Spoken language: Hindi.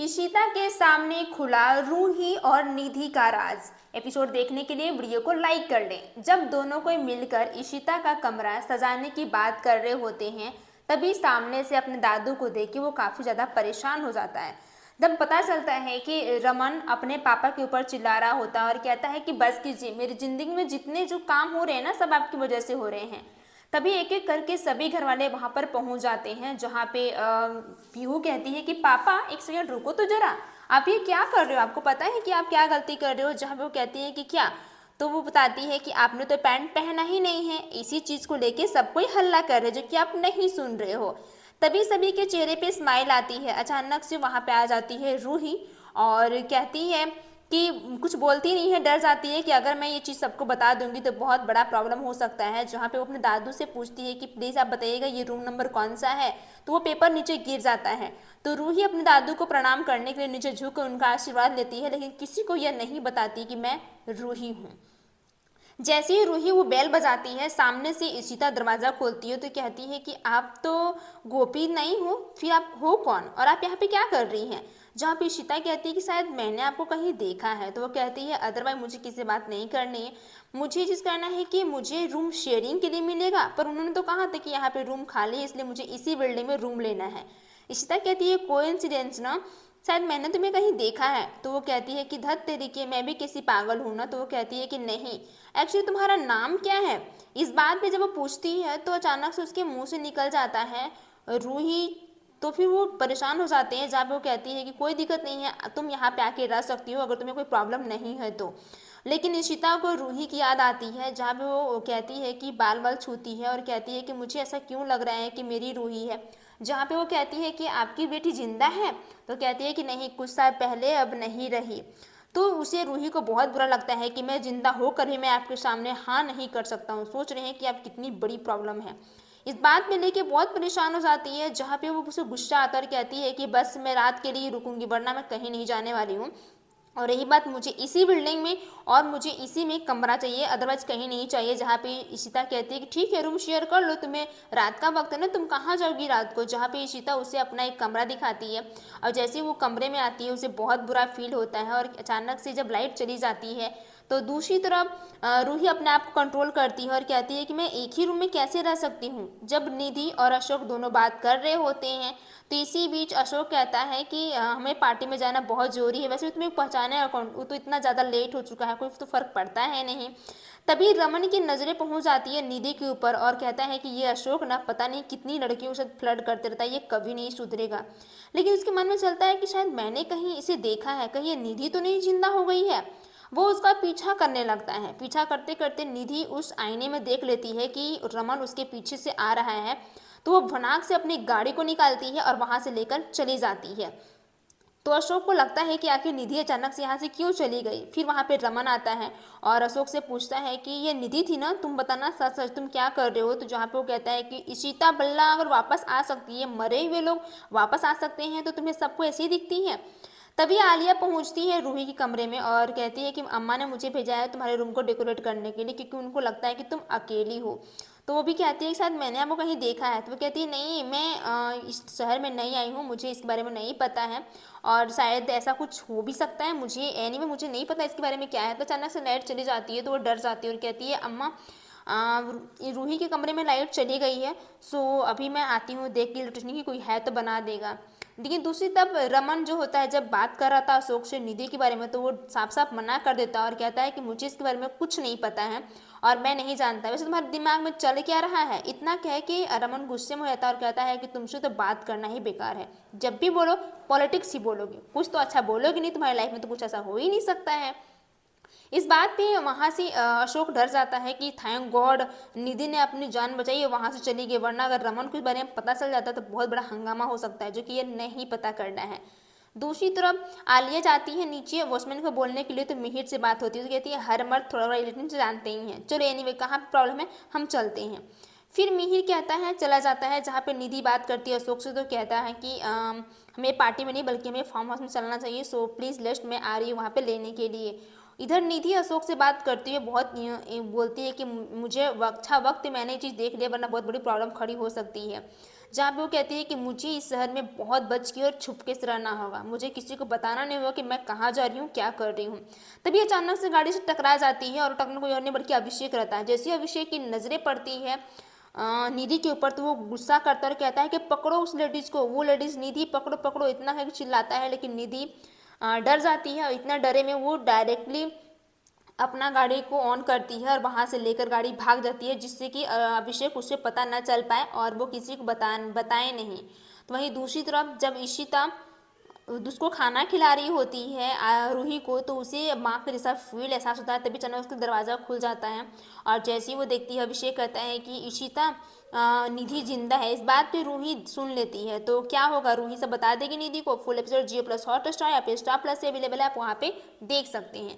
इशिता के सामने खुला रूही और निधि का राज। एपिसोड देखने के लिए वीडियो को लाइक कर लें। जब दोनों को मिलकर इशिता का कमरा सजाने की बात कर रहे होते हैं, तभी सामने से अपने दादू को देख के वो काफ़ी ज़्यादा परेशान हो जाता है। जब पता चलता है कि रमन अपने पापा के ऊपर चिल्ला रहा होता है और कहता है कि बस कीजिए, मेरी ज़िंदगी में जितने जो काम हो रहे हैं ना, सब आपकी वजह से हो रहे हैं। तभी एक एक करके सभी घर वाले वहां पर पहुंच जाते हैं, जहाँ पे पीहू कहती है कि पापा एक सेकंड रुको तो जरा, आप ये क्या कर रहे हो, आपको पता है कि आप क्या गलती कर रहे हो। जहाँ पे वो कहती है कि क्या, तो वो बताती है कि आपने तो पैंट पहना ही नहीं है। इसी चीज़ को लेके सब कोई हल्ला कर रहे जो कि आप नहीं सुन रहे हो। तभी सभी के चेहरे पे स्माइल आती है। अचानक से वहाँ पे आ जाती है रूही और कहती है कि कुछ बोलती नहीं है, डर जाती है कि अगर मैं ये चीज़ सबको बता दूंगी तो बहुत बड़ा प्रॉब्लम हो सकता है। जहाँ पे वो अपने दादू से पूछती है कि प्लीज़ आप बताइएगा ये रूम नंबर कौन सा है, तो वो पेपर नीचे गिर जाता है। तो रूही अपने दादू को प्रणाम करने के लिए नीचे झुक कर उनका आशीर्वाद लेती है, लेकिन किसी को यह नहीं बताती कि मैं रूही हूँ। जैसे ही रूही वो बेल बजाती है, सामने से इशिता दरवाज़ा खोलती है तो कहती है कि आप तो गोपी नहीं हो, फिर आप हो कौन और आप यहाँ पे क्या कर रही हैं। जहाँ पे इशिता कहती है कि शायद मैंने आपको कहीं देखा है, तो वो कहती है अदरवाइज मुझे किसी से बात नहीं करनी है, मुझे ये चीज़ करना है कि मुझे रूम शेयरिंग के लिए मिलेगा, पर उन्होंने तो कहा था कि यहाँ पे रूम खाली है, इसलिए मुझे इसी बिल्डिंग में रूम लेना है। इशिता कहती है कोइंसिडेंस ना, शायद मैंने तुम्हें कहीं देखा है। तो वो कहती है कि धत तेरी के, मैं भी किसी पागल हूँ ना। तो वो कहती है कि नहीं, एक्चुअली तुम्हारा नाम क्या है। इस बात पे जब वो पूछती है तो अचानक से उसके मुंह से निकल जाता है रूही। तो फिर वो परेशान हो जाते हैं, जहाँ पे वो कहती है कि कोई दिक्कत नहीं है, तुम यहाँ पे आके रह सकती हो अगर तुम्हें कोई प्रॉब्लम नहीं है तो। लेकिन इशिता को रूही की याद आती है, जहाँ पे वो कहती है कि बाल बाल छूती है और कहती है कि मुझे ऐसा क्यों लग रहा है कि मेरी रूही है। जहाँ पे वो कहती है कि आपकी बेटी जिंदा है, तो कहती है कि नहीं, कुछ साल पहले अब नहीं रही। तो उसे रूही को बहुत बुरा लगता है कि मैं जिंदा होकर भी मैं आपके सामने हाँ नहीं कर सकता हूँ। सोच रहे हैं कि आप कितनी बड़ी प्रॉब्लम है। इस बात में लेके बहुत परेशान हो जाती है, जहाँ पे वो उसे गुस्सा आता है और कहती है कि बस मैं रात के लिए रुकूंगी, वरना मैं कहीं नहीं जाने वाली हूँ। और रही बात, मुझे इसी बिल्डिंग में और मुझे इसी में कमरा चाहिए, अदरवाइज कहीं नहीं चाहिए। जहाँ पे इशिता कहती है कि ठीक है रूम शेयर कर लो, तुम्हें रात का वक्त है ना, तुम कहाँ जाओगी रात को। जहाँ पे इशिता उसे अपना एक कमरा दिखाती है और जैसे ही वो कमरे में आती है उसे बहुत बुरा फील होता है। और अचानक से जब लाइट चली जाती है तो दूसरी तरफ रूही अपने आप को कंट्रोल करती है और कहती है कि मैं एक ही रूम में कैसे रह सकती हूँ। जब निधि और अशोक दोनों बात कर रहे होते हैं तो इसी बीच अशोक कहता है कि हमें पार्टी में जाना बहुत ज़रूरी है, वैसे तुम्हें पहचाना है कौन, वो तो इतना ज़्यादा लेट हो चुका है, कोई तो फ़र्क पड़ता है नहीं। तभी रमन की नज़रें पहुंच जाती है निधि के ऊपर और कहता है कि ये अशोक ना पता नहीं कितनी लड़कियों से फ्लर्ट करते रहता है, ये कभी नहीं सुधरेगा। लेकिन उसके मन में चलता है कि शायद मैंने कहीं इसे देखा है, कहीं ये निधि तो नहीं जिंदा हो गई है। वो उसका पीछा करने लगता है। पीछा करते करते निधि उस आईने में देख लेती है कि रमन उसके पीछे से आ रहा है, तो वो भनाक से अपनी गाड़ी को निकालती है और वहां से लेकर चली जाती है। तो अशोक को लगता है कि आखिर निधि अचानक से यहाँ से क्यों चली गई। फिर वहाँ पे रमन आता है और अशोक से पूछता है कि ये निधि थी ना, तुम बताना सच सच तुम क्या कर रहे हो। तो जहाँ पे वो कहता है कि इशिता बल्ला अगर वापस आ सकती है, मरे हुए लोग वापस आ सकते हैं, तो तुम्हें सबको ऐसी ही दिखती है। तभी आलिया पहुंचती है रूही के कमरे में और कहती है कि अम्मा ने मुझे भेजा है तुम्हारे रूम को डेकोरेट करने के लिए, क्योंकि उनको लगता है कि तुम अकेली हो। तो वो भी कहती है कि शायद मैंने आपको कहीं देखा है। तो वो कहती है नहीं, मैं इस शहर में नई आई हूँ, मुझे इसके बारे में नहीं पता है और शायद ऐसा कुछ हो भी सकता है, मुझे एनी में मुझे नहीं पता इसके बारे में क्या है। तो अचानक से लाइट चली जाती है तो वो डर जाती है और कहती है अम्मा रूही के कमरे में लाइट चली गई है, सो अभी मैं आती हूँ, देख के इलेक्ट्रिशियन की कोई है तो बना देगा। लेकिन दूसरी तरफ रमन जो होता है, जब बात कर रहा था अशोक से निधि के बारे में, तो वो साफ साफ मना कर देता है और कहता है कि मुझे इसके बारे में कुछ नहीं पता है और मैं नहीं जानता। वैसे तुम्हारे दिमाग में चल क्या रहा है। इतना कह के रमन गुस्से में हो जाता है और कहता है कि तुमसे तो बात करना ही बेकार है, जब भी बोलो पॉलिटिक्स ही बोलोगे, कुछ तो अच्छा बोलोगे नहीं, तुम्हारी लाइफ में तो कुछ ऐसा हो ही नहीं सकता है। इस बात पे वहाँ से अशोक डर जाता है कि थैंक गॉड निधि ने अपनी जान बचाई और वहाँ से चली गई, वरना अगर रमन को इस बारे में पता चल जाता तो बहुत बड़ा हंगामा हो सकता है, जो कि ये नहीं पता करना है। दूसरी तरफ आलिया जाती है नीचे वॉचमैन को बोलने के लिए, तो मिहिर से बात होती है। तो कहती है हर मर्द थोड़ा थोड़ा रिलेशन से जानते ही हैं, चलो एनीवे कहाँ प्रॉब्लम है, हम चलते हैं। फिर मिहिर कहता है चला जाता है जहाँ पे निधि बात करती है अशोक से। तो कहता है कि हमें पार्टी में नहीं बल्कि हमें फार्म हाउस में चलना चाहिए, सो प्लीज़ लिस्ट में आ रही हूँ वहाँ पे लेने के लिए। इधर निधि अशोक से बात करती है, बहुत बोलती है कि मुझे अच्छा वक्त मैंने ये चीज़ देख लिया, वरना बहुत बड़ी प्रॉब्लम खड़ी हो सकती है। जहाँ पे वो कहती है कि मुझे इस शहर में बहुत बच के और छुप के से रहना होगा, मुझे किसी को बताना नहीं होगा कि मैं कहाँ जा रही हूँ, क्या कर रही हूँ। तभी अचानक से गाड़ी से टकरा जाती है और टकराने कोई और नहीं बल्कि अभिषेक रहता है। जैसे ही अभिषेक की नज़रें पड़ती है निधि के ऊपर तो वो गुस्सा करता है और कहता है कि पकड़ो उस लेडीज को। वो लेडीज निधि पकड़ो पकड़ो इतना है कि चिल्लाता है, लेकिन निधि डर जाती है और इतना डरे में वो डायरेक्टली अपना गाड़ी को ऑन करती है और वहाँ से लेकर गाड़ी भाग जाती है, जिससे कि अभिषेक उसे पता न चल पाए और वो किसी को बताए नहीं। तो वहीं दूसरी तरफ जब इशिता उसको खाना खिला रही होती है रूही को, तो उसे माँ के जैसा फील एहसास होता है। तभी अचानक उसका दरवाज़ा खुल जाता है और जैसे ही वो देखती है अभिषेक कहता है कि इशिता निधि जिंदा है। इस बात पे रूही सुन लेती है, तो क्या होगा, रूही सब बता देगी निधि को। फुल एपिसोड जियो प्लस हॉटस्टार या फिर स्टार प्लस से अवेलेबल है, आप वहाँ पे देख सकते हैं।